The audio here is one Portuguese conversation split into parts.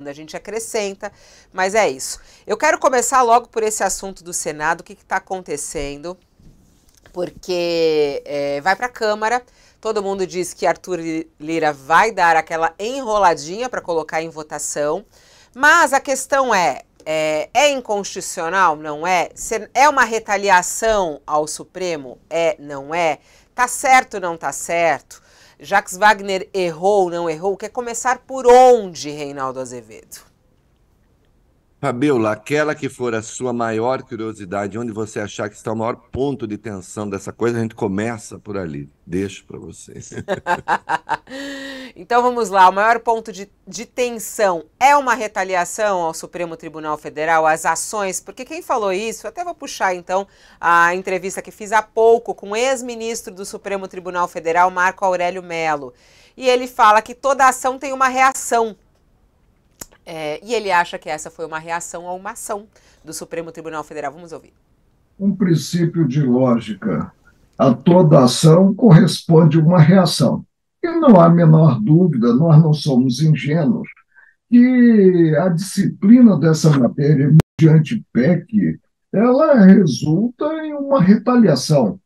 a gente acrescenta, mas é isso. Eu quero começar logo por esse assunto do Senado, o que está acontecendo, porque vai para a Câmara, todo mundo diz que Arthur Lira vai dar aquela enroladinha para colocar em votação, mas a questão é inconstitucional? Não é? É uma retaliação ao Supremo? É, não é? Tá certo, não tá certo? Jacques Wagner errou, não errou? Quer começar por onde, Reinaldo Azevedo? Fabiola, aquela que for a sua maior curiosidade, onde você achar que está o maior ponto de tensão dessa coisa, a gente começa por ali. Deixo para você. Então vamos lá, o maior ponto de tensão é uma retaliação ao Supremo Tribunal Federal, às ações, porque quem falou isso, até vou puxar então a entrevista que fiz há pouco com o ex-ministro do Supremo Tribunal Federal, Marco Aurélio Mello. E ele fala que toda ação tem uma reação. E ele acha que essa foi uma reação a uma ação do Supremo Tribunal Federal. Vamos ouvir. Um princípio de lógica. A toda ação corresponde uma reação. E não há a menor dúvida, nós não somos ingênuos, que a disciplina dessa matéria, mediante PEC, ela resulta em uma retaliação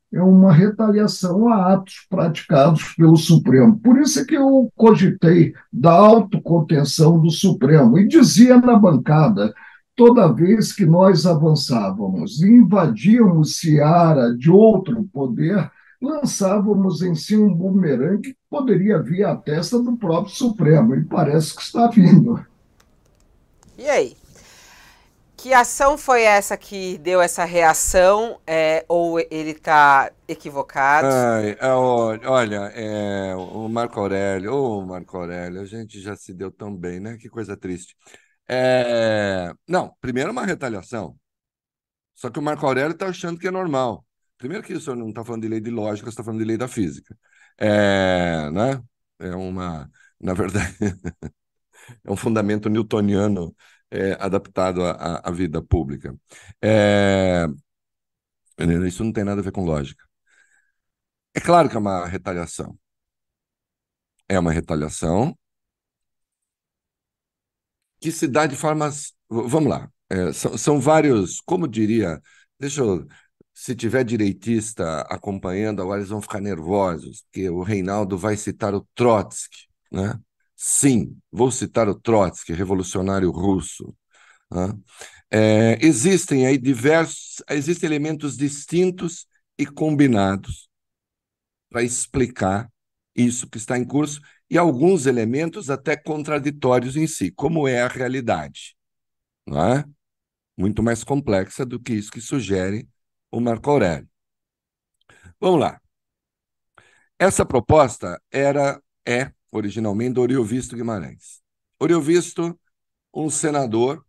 a atos praticados pelo Supremo. Por isso é que eu cogitei da autocontenção do Supremo e dizia na bancada, toda vez que nós avançávamos e invadíamos seara de outro poder, lançávamos em si um bumerangue que poderia vir à testa do próprio Supremo, e parece que está vindo. E aí? Que ação foi essa que deu essa reação? Ou ele está equivocado? Olha, o Marco Aurélio, a gente já se deu tão bem, né? Que coisa triste. Não, primeiro uma retaliação. Só que o Marco Aurélio está achando que é normal. Primeiro que isso não está falando de lei de lógica, você está falando de lei da física. Né? Na verdade, é um fundamento newtoniano adaptado à vida pública. É, Isso não tem nada a ver com lógica. É claro que é uma retaliação. É uma retaliação que se dá de formas. Vamos lá. São vários, como diria. Deixa eu. Se tiver direitista acompanhando, agora eles vão ficar nervosos, porque o Reinaldo vai citar o Trotsky, né? Sim, vou citar o Trotsky, revolucionário russo. Né? Existem elementos distintos e combinados para explicar isso que está em curso e alguns elementos até contraditórios em si, como é a realidade, não é? Muito mais complexa do que isso que sugere o Marco Aurélio. Vamos lá. Essa proposta é originalmente do Oriovisto Guimarães. Oriovisto, um senador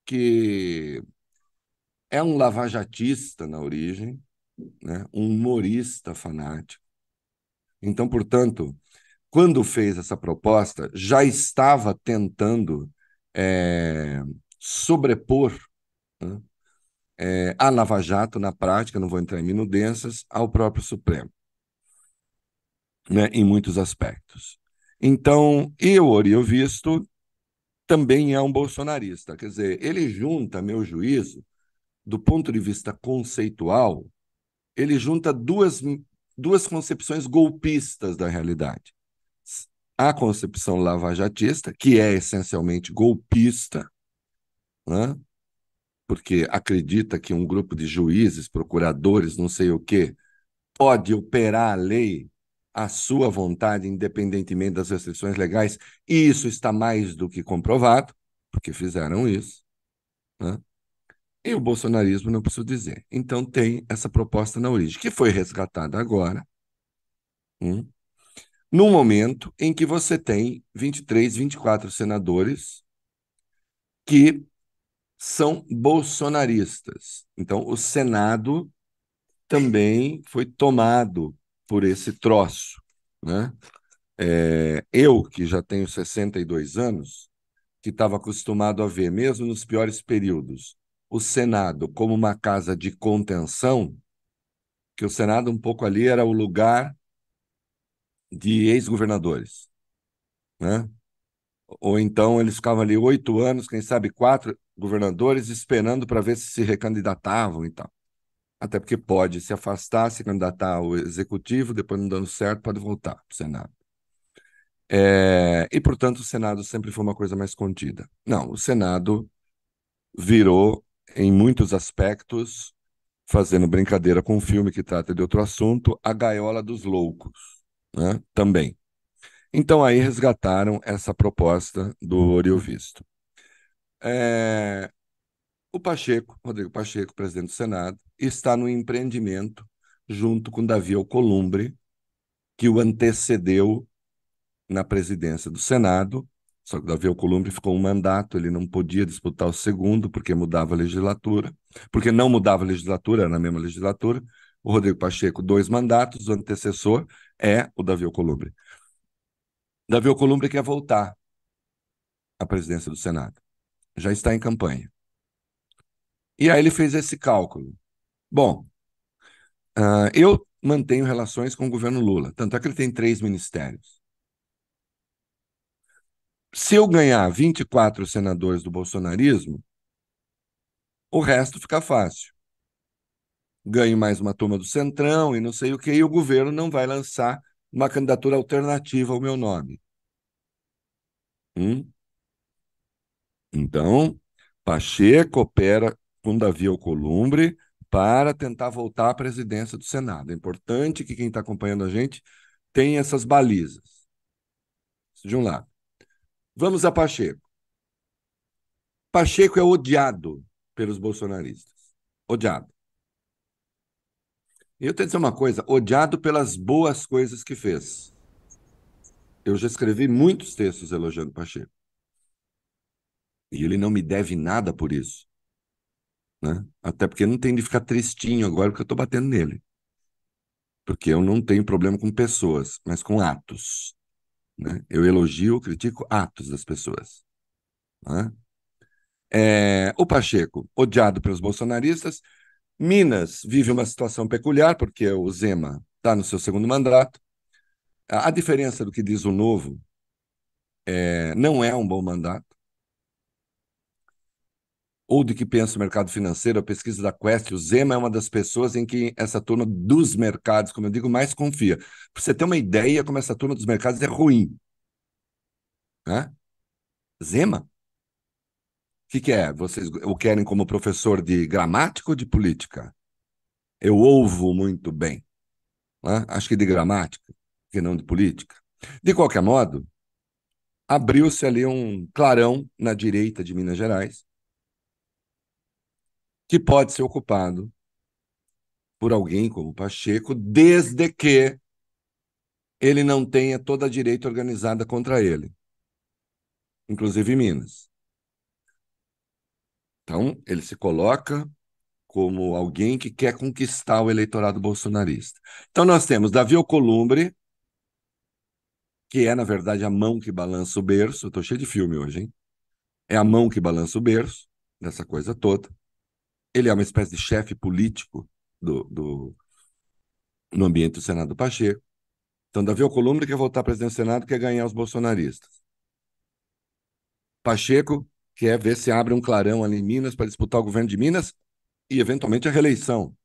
que é um lavajatista na origem, né? Um humorista fanático. Então, portanto, quando fez essa proposta, já estava tentando é, sobrepor, né, a Lava Jato na prática, não vou entrar em minudências, ao próprio Supremo, né, em muitos aspectos. Então, eu visto, também é um bolsonarista. Quer dizer, ele junta, a meu juízo, do ponto de vista conceitual, ele junta duas concepções golpistas da realidade. A concepção lavajatista, que é essencialmente golpista, né? Porque acredita que um grupo de juízes, procuradores, não sei o quê, pode operar a lei à sua vontade, independentemente das restrições legais, e isso está mais do que comprovado, porque fizeram isso. Né? E o bolsonarismo não preciso dizer. Então tem essa proposta na origem, que foi resgatada agora, num momento em que você tem 23, 24 senadores que são bolsonaristas. Então, o Senado também foi tomado por esse troço, né? Eu, que já tenho 62 anos, que estava acostumado a ver, mesmo nos piores períodos, o Senado como uma casa de contenção, que o Senado um pouco ali era o lugar de ex-governadores, né? Ou então eles ficavam ali 8 anos, quem sabe 4 governadores, esperando para ver se recandidatavam e tal. Até porque pode se afastar, se candidatar ao executivo, depois não dando certo, pode voltar para o Senado. E, portanto, o Senado sempre foi uma coisa mais contida. Não, o Senado virou, em muitos aspectos, fazendo brincadeira com um filme que trata de outro assunto, A Gaiola dos Loucos, né? Também. Então, aí resgataram essa proposta do Ouro Visto. O Pacheco, Rodrigo Pacheco, presidente do Senado, está no empreendimento junto com Davi Alcolumbre, que o antecedeu na presidência do Senado. Só que o Davi Alcolumbre ficou um mandato, ele não podia disputar o segundo, porque mudava a legislatura. Porque não mudava a legislatura, era na mesma legislatura. O Rodrigo Pacheco, 2 mandatos, o antecessor é o Davi Alcolumbre. Davi Alcolumbre quer voltar à presidência do Senado. Já está em campanha. E aí ele fez esse cálculo. Bom, eu mantenho relações com o governo Lula, tanto é que ele tem 3 ministérios. Se eu ganhar 24 senadores do bolsonarismo, o resto fica fácil. Ganho mais uma turma do Centrão e não sei o que, e o governo não vai lançar uma candidatura alternativa ao meu nome. Então, Pacheco opera com Davi Alcolumbre para tentar voltar à presidência do Senado. É importante que quem está acompanhando a gente tenha essas balizas. De um lado. Vamos a Pacheco. Pacheco é odiado pelos bolsonaristas. Odiado. E eu tenho que dizer uma coisa, odiado pelas boas coisas que fez. Eu já escrevi muitos textos elogiando Pacheco. E ele não me deve nada por isso. Né? Até porque não tem de ficar tristinho agora porque eu estou batendo nele. Porque eu não tenho problema com pessoas, mas com atos. Né? Eu elogio, critico atos das pessoas. Né? O Pacheco, odiado pelos bolsonaristas. Minas vive uma situação peculiar, porque o Zema está no seu segundo mandato. A diferença do que diz o Novo não é um bom mandato. Ou do que pensa o mercado financeiro, a pesquisa da Quest, o Zema é uma das pessoas em que essa turma dos mercados, como eu digo, mais confia. Para você ter uma ideia como essa turma dos mercados é ruim. Né? Zema? O que é? Vocês o querem como professor de gramática ou de política? Eu ouvo muito bem. Né? Acho que de gramática, que não de política. De qualquer modo, abriu-se ali um clarão na direita de Minas Gerais, que pode ser ocupado por alguém como Pacheco, desde que ele não tenha toda a direita organizada contra ele, inclusive em Minas. Então, ele se coloca como alguém que quer conquistar o eleitorado bolsonarista. Então, nós temos Davi Alcolumbre, que é, na verdade, a mão que balança o berço. Estou cheio de filme hoje, hein? É a mão que balança o berço, dessa coisa toda. Ele é uma espécie de chefe político no ambiente do Senado Pacheco. Então, Davi Alcolumbre quer voltar à presidência do Senado, quer ganhar os bolsonaristas. Pacheco quer ver se abre um clarão ali em Minas para disputar o governo de Minas e, eventualmente, a reeleição.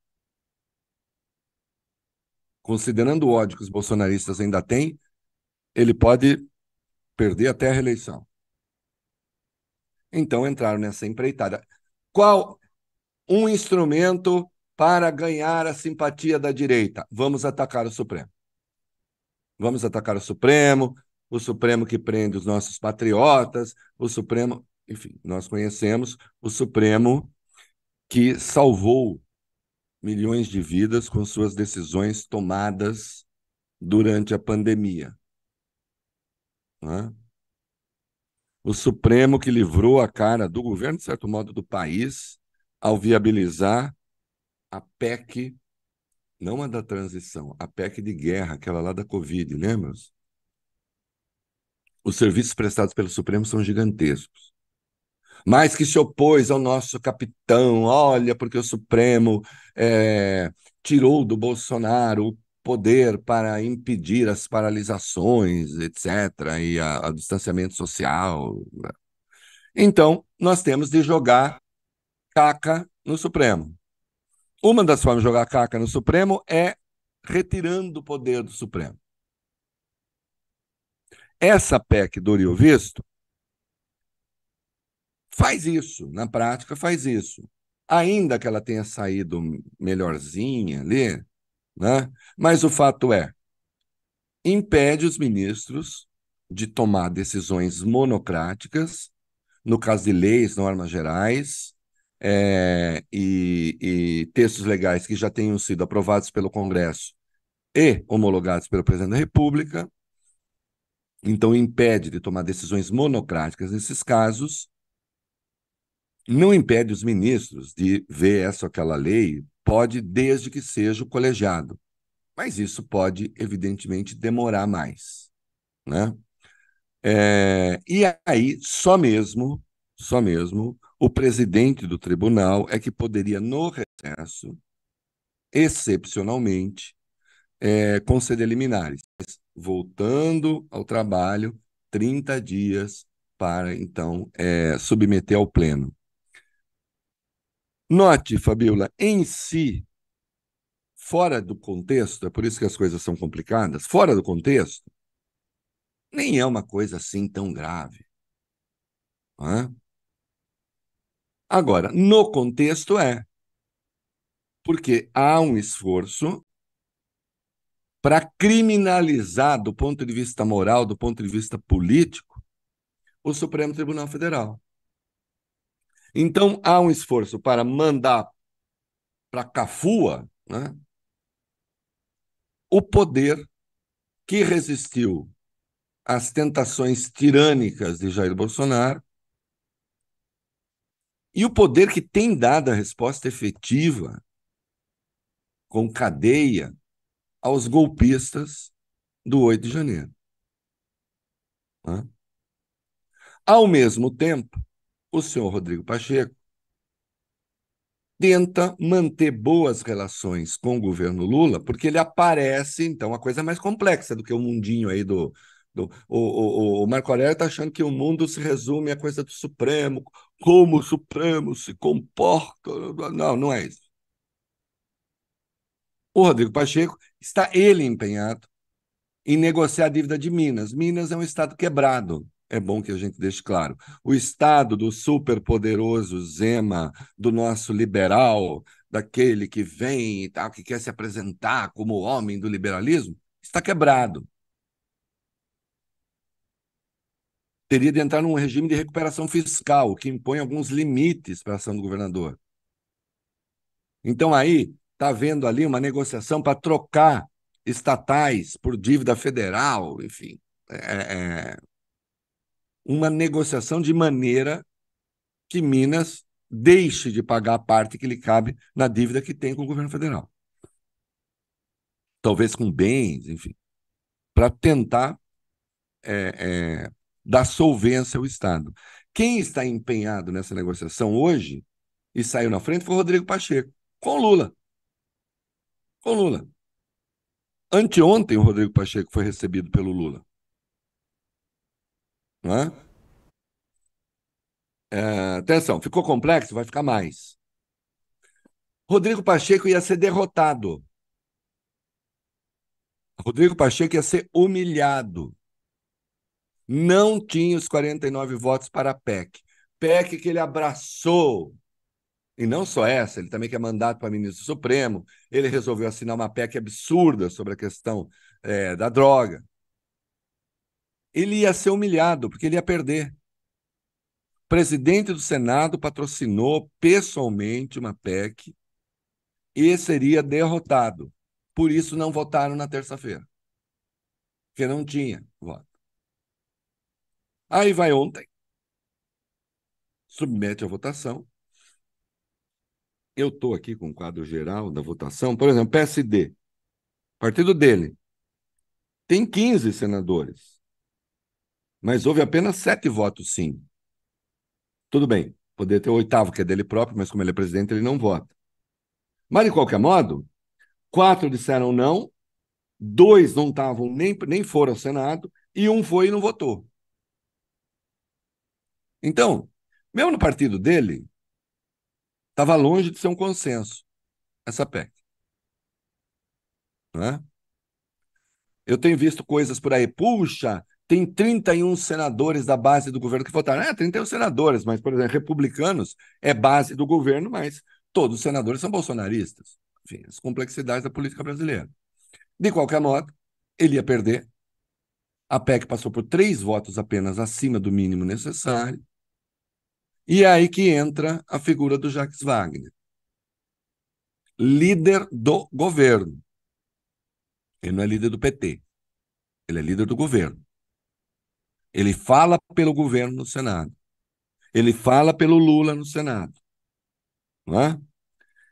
Considerando o ódio que os bolsonaristas ainda têm, ele pode perder até a reeleição. Então, entraram nessa empreitada. Qual um instrumento para ganhar a simpatia da direita? Vamos atacar o Supremo. Vamos atacar o Supremo que prende os nossos patriotas, o Supremo, enfim, nós conhecemos o Supremo que salvou milhões de vidas com suas decisões tomadas durante a pandemia. Né? O Supremo que livrou a cara do governo, de certo modo, do país, ao viabilizar a PEC, não a da transição, a PEC de guerra, aquela lá da Covid, lembra? Os serviços prestados pelo Supremo são gigantescos. Mas que se opôs ao nosso capitão, olha, porque o Supremo tirou do Bolsonaro poder para impedir as paralisações, etc., e o distanciamento social. Então, nós temos de jogar caca no Supremo. Uma das formas de jogar caca no Supremo é retirando o poder do Supremo. Essa PEC do Rio Visto faz isso, na prática faz isso. Ainda que ela tenha saído melhorzinha ali, né? Mas o fato é, impede os ministros de tomar decisões monocráticas, no caso de leis, normas gerais, e textos legais que já tenham sido aprovados pelo Congresso e homologados pelo Presidente da República. Então, impede de tomar decisões monocráticas nesses casos, não impede os ministros de ver essa ou aquela lei, pode, desde que seja o colegiado. Mas isso pode, evidentemente, demorar mais, né? E aí, só mesmo, o presidente do tribunal é que poderia, no recesso, excepcionalmente, conceder liminares, voltando ao trabalho 30 dias para, então, submeter ao pleno. Note, Fabiola, em si, fora do contexto, é por isso que as coisas são complicadas, fora do contexto, nem é uma coisa assim tão grave. Não é? Agora, no contexto porque há um esforço para criminalizar, do ponto de vista moral, do ponto de vista político, o Supremo Tribunal Federal. Então, há um esforço para mandar para a Cafua, né, o poder que resistiu às tentações tirânicas de Jair Bolsonaro e o poder que tem dado a resposta efetiva, com cadeia, aos golpistas do 8 de janeiro. Né? Ao mesmo tempo, o senhor Rodrigo Pacheco tenta manter boas relações com o governo Lula, porque ele aparece, então, uma coisa mais complexa do que o mundinho aí o Marco Aurélio está achando que o mundo se resume à coisa do Supremo, como o Supremo se comporta. Não, não é isso. O Rodrigo Pacheco está ele empenhado em negociar a dívida de Minas. Minas é um estado quebrado. É bom que a gente deixe claro. O estado do superpoderoso Zema, do nosso liberal, daquele que vem e tal, que quer se apresentar como o homem do liberalismo, está quebrado. Teria de entrar num regime de recuperação fiscal, que impõe alguns limites para a ação do governador. Então, aí, está havendo ali uma negociação para trocar estatais por dívida federal, enfim. Uma negociação de maneira que Minas deixe de pagar a parte que lhe cabe na dívida que tem com o governo federal. Talvez com bens, enfim, para tentar dar solvência ao Estado. Quem está empenhado nessa negociação hoje e saiu na frente foi o Rodrigo Pacheco, com Lula. Com Lula. Anteontem, o Rodrigo Pacheco foi recebido pelo Lula. Não é? Atenção, ficou complexo? Vai ficar mais. Rodrigo Pacheco ia ser derrotado. Rodrigo Pacheco ia ser humilhado. Não tinha os 49 votos para a PEC. PEC que ele abraçou. E não só essa, ele também quer mandato para ministro do Supremo. Ele resolveu assinar uma PEC absurda sobre a questão da droga. Ele ia ser humilhado, porque ele ia perder. O presidente do Senado patrocinou pessoalmente uma PEC e seria derrotado. Por isso não votaram na terça-feira, porque não tinha voto. Aí vai ontem, submete a votação. Eu estou aqui com o quadro geral da votação. Por exemplo, PSD, partido dele, tem 15 senadores, mas houve apenas 7 votos sim. Tudo bem, poderia ter o 8º, que é dele próprio, mas como ele é presidente, ele não vota. Mas, de qualquer modo, 4 disseram não 2 não estavam, nem foram ao Senado, e um foi e não votou. Então, mesmo no partido dele, estava longe de ser um consenso essa PEC. Né? Eu tenho visto coisas por aí, puxa, tem 31 senadores da base do governo que votaram. 31 senadores, mas, por exemplo, republicanos é base do governo, mas todos os senadores são bolsonaristas. Enfim, as complexidades da política brasileira. De qualquer modo, ele ia perder. A PEC passou por 3 votos apenas acima do mínimo necessário. E é aí que entra a figura do Jacques Wagner, líder do governo. Ele não é líder do PT, ele é líder do governo. Ele fala pelo governo no Senado. Ele fala pelo Lula no Senado. Não é?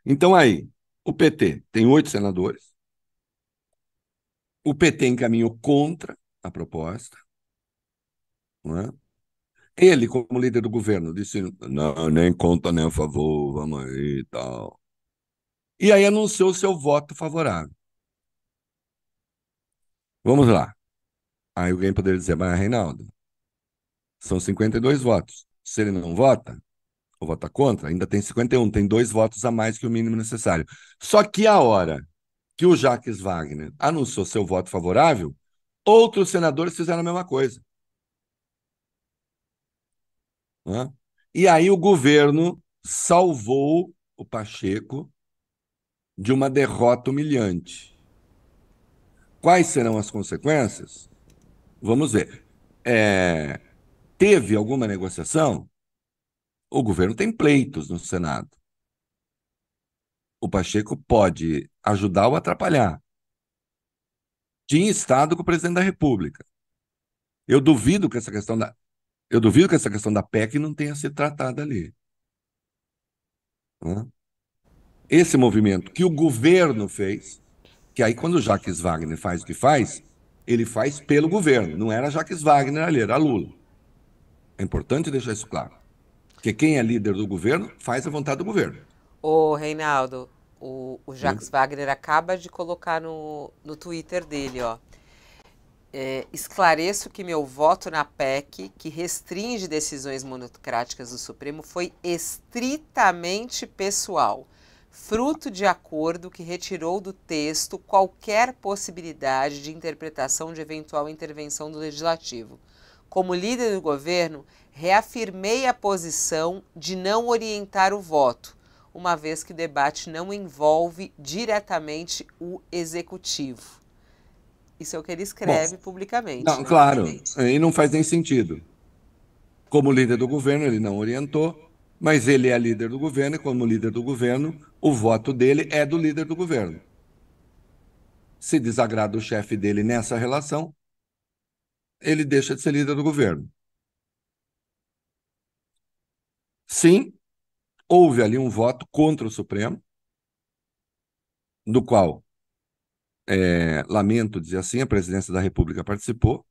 Então, aí, o PT tem 8 senadores. O PT encaminhou contra a proposta. Não é? Ele, como líder do governo, disse: não, nem contra nem a favor, vamos aí e tal. E aí anunciou seu voto favorável. Vamos lá. Aí alguém poderia dizer: mas, Reinaldo, são 52 votos. Se ele não vota, ou vota contra, ainda tem 51, tem 2 votos a mais que o mínimo necessário. Só que a hora que o Jacques Wagner anunciou seu voto favorável, outros senadores fizeram a mesma coisa. Né? E aí o governo salvou o Pacheco de uma derrota humilhante. Quais serão as consequências? Vamos ver. Teve alguma negociação? O governo tem pleitos no Senado. O Pacheco pode ajudar ou atrapalhar. Tinha estado com o presidente da República. Eu duvido que essa questão da PEC não tenha sido tratada ali. Né? Esse movimento que o governo fez, que aí quando o Jacques Wagner faz o que faz, ele faz pelo governo. Não era Jacques Wagner ali, era Lula. É importante deixar isso claro. Porque quem é líder do governo faz a vontade do governo. Ô, Reinaldo, o Né? Jacques Wagner acaba de colocar no Twitter dele, ó. Esclareço que meu voto na PEC, que restringe decisões monocráticas do Supremo, foi estritamente pessoal, fruto de acordo que retirou do texto qualquer possibilidade de interpretação de eventual intervenção do Legislativo. Como líder do governo, reafirmei a posição de não orientar o voto, uma vez que o debate não envolve diretamente o Executivo. Isso é o que ele escreve Bom, publicamente, não, né? claro, e não faz nem sentido. Como líder do governo, ele não orientou, mas ele é líder do governo, e como líder do governo, o voto dele é do líder do governo. Se desagrada o chefe dele nessa relação, ele deixa de ser líder do governo. Sim, houve ali um voto contra o Supremo, do qual, lamento dizer assim, a presidência da República participou.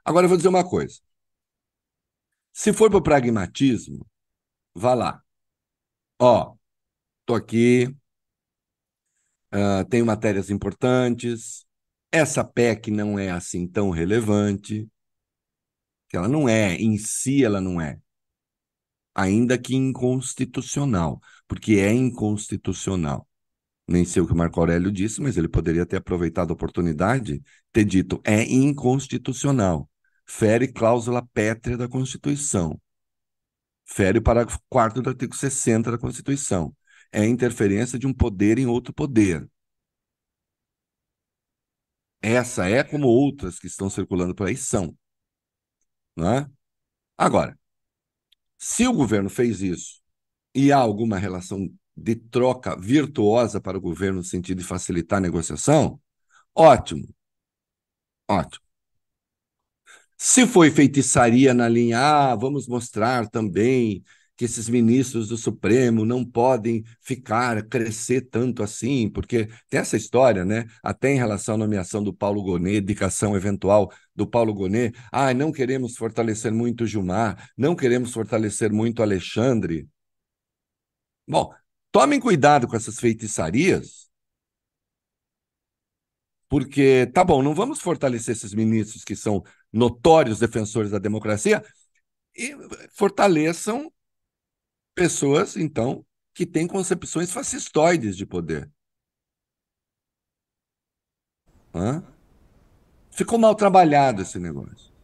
Agora eu vou dizer uma coisa. Se for para o pragmatismo, vá lá. Ó, tô aqui, tenho matérias importantes, essa PEC não é assim tão relevante, que ela não é, em si ela não é, ainda que inconstitucional, porque é inconstitucional. Nem sei o que o Marco Aurélio disse, mas ele poderia ter aproveitado a oportunidade, ter dito, é inconstitucional, fere cláusula pétrea da Constituição, fere o parágrafo 4º do artigo 60 da Constituição, é interferência de um poder em outro poder. Essa é como outras que estão circulando por aí são. Não é? Agora, se o governo fez isso e há alguma relação de troca virtuosa para o governo no sentido de facilitar a negociação, ótimo, ótimo. Se foi feitiçaria na linha, vamos mostrar também que esses ministros do Supremo não podem crescer tanto assim, porque tem essa história, né? Até em relação à nomeação do Paulo Gonet, indicação eventual do Paulo Gonet, não queremos fortalecer muito o Gilmar, não queremos fortalecer muito o Alexandre. Bom, tomem cuidado com essas feitiçarias, Porque, tá bom, não vamos fortalecer esses ministros que são notórios defensores da democracia e fortaleçam pessoas, então, que têm concepções fascistoides de poder. Hã? Ficou mal trabalhado esse negócio.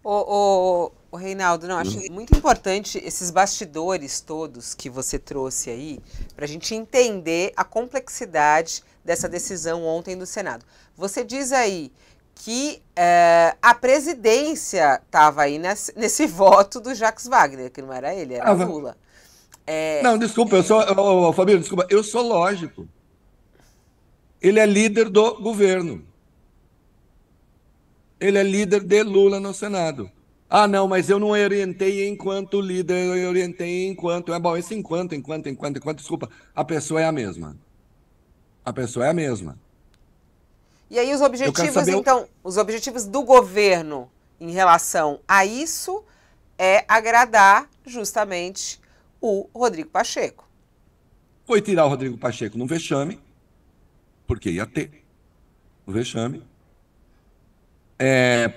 O Reinaldo, não, acho muito importante esses bastidores todos que você trouxe aí, para a gente entender a complexidade dessa decisão ontem do Senado. Você diz aí que a presidência estava aí nesse voto do Jacques Wagner, que não era ele, era o Lula. Não, desculpa, Fabíola, desculpa, eu sou lógico. Ele é líder do governo. Ele é líder de Lula no Senado. Ah, não, mas eu não orientei enquanto líder, eu orientei enquanto. É bom, esse enquanto, desculpa, a pessoa é a mesma. A pessoa é a mesma. E aí os Eu quero objetivos, saber. então, os objetivos do governo em relação a isso é agradar justamente o Rodrigo Pacheco. Foi tirar o Rodrigo Pacheco num vexame, porque ia ter o vexame.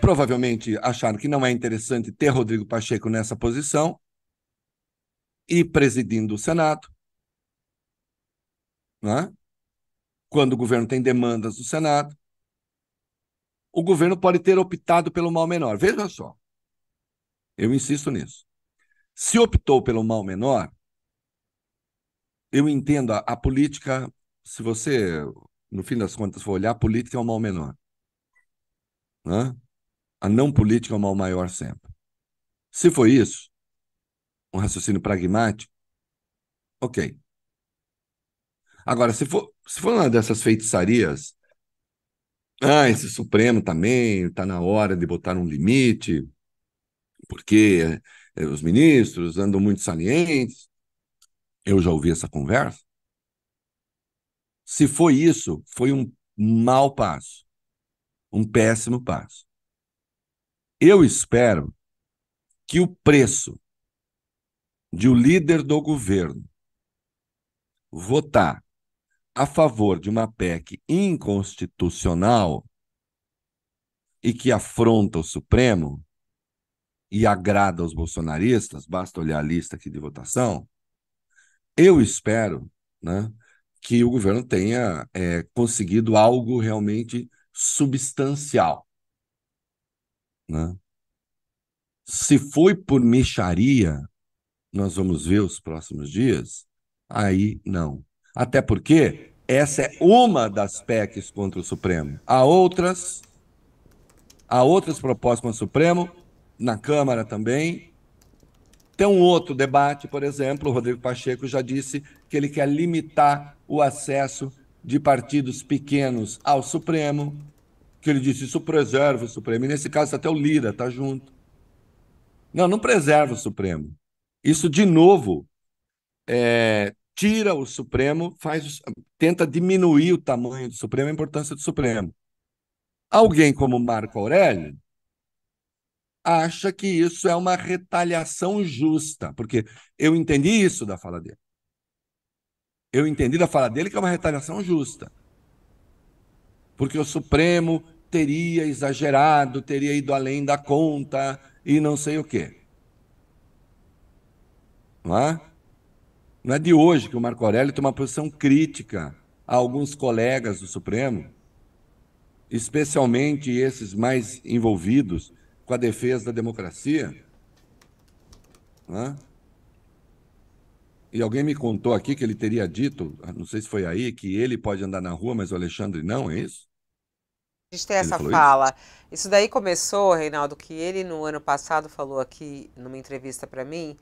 Provavelmente acharam que não é interessante ter Rodrigo Pacheco nessa posição e presidindo o Senado, né? Quando o governo tem demandas do Senado, o governo pode ter optado pelo mal menor. Veja só, eu insisto nisso. Se optou pelo mal menor, eu entendo a política, se você, no fim das contas, for olhar, a política é o mal menor, né? A não política é o mal maior sempre. Se foi isso, um raciocínio pragmático, ok. Agora, se for uma dessas feitiçarias, esse Supremo também está na hora de botar um limite, porque os ministros andam muito salientes. Eu já ouvi essa conversa. Se foi isso, foi um mau passo, um péssimo passo. Eu espero que o preço de o líder do governo votar a favor de uma PEC inconstitucional e que afronta o Supremo e agrada aos bolsonaristas, basta olhar a lista aqui de votação, eu espero, né, que o governo tenha conseguido algo realmente substancial, né? Se foi por mixaria, nós vamos ver os próximos dias, aí não. Até porque essa é uma das PECs contra o Supremo. Há outras propostas contra o Supremo, na Câmara também. Tem um outro debate, por exemplo, o Rodrigo Pacheco já disse que ele quer limitar o acesso de partidos pequenos ao Supremo, que ele disse isso preserva o Supremo, e nesse caso até o Lira está junto. Não, não preserva o Supremo. Isso, de novo, tira o Supremo, tenta diminuir o tamanho do Supremo, a importância do Supremo. Alguém como Marco Aurélio acha que isso é uma retaliação justa, porque eu entendi isso da fala dele. Eu entendi da fala dele que é uma retaliação justa, porque o Supremo teria exagerado, teria ido além da conta e não sei o quê. Não é? Não é de hoje que o Marco Aurélio tem uma posição crítica a alguns colegas do Supremo, especialmente esses mais envolvidos com a defesa da democracia. Não é? E alguém me contou aqui que ele teria dito, não sei se foi aí, que ele pode andar na rua, mas o Alexandre não, é isso? A gente tem Ele essa falou fala. Isso daí começou, Reinaldo, que ele no ano passado falou aqui numa entrevista para mim,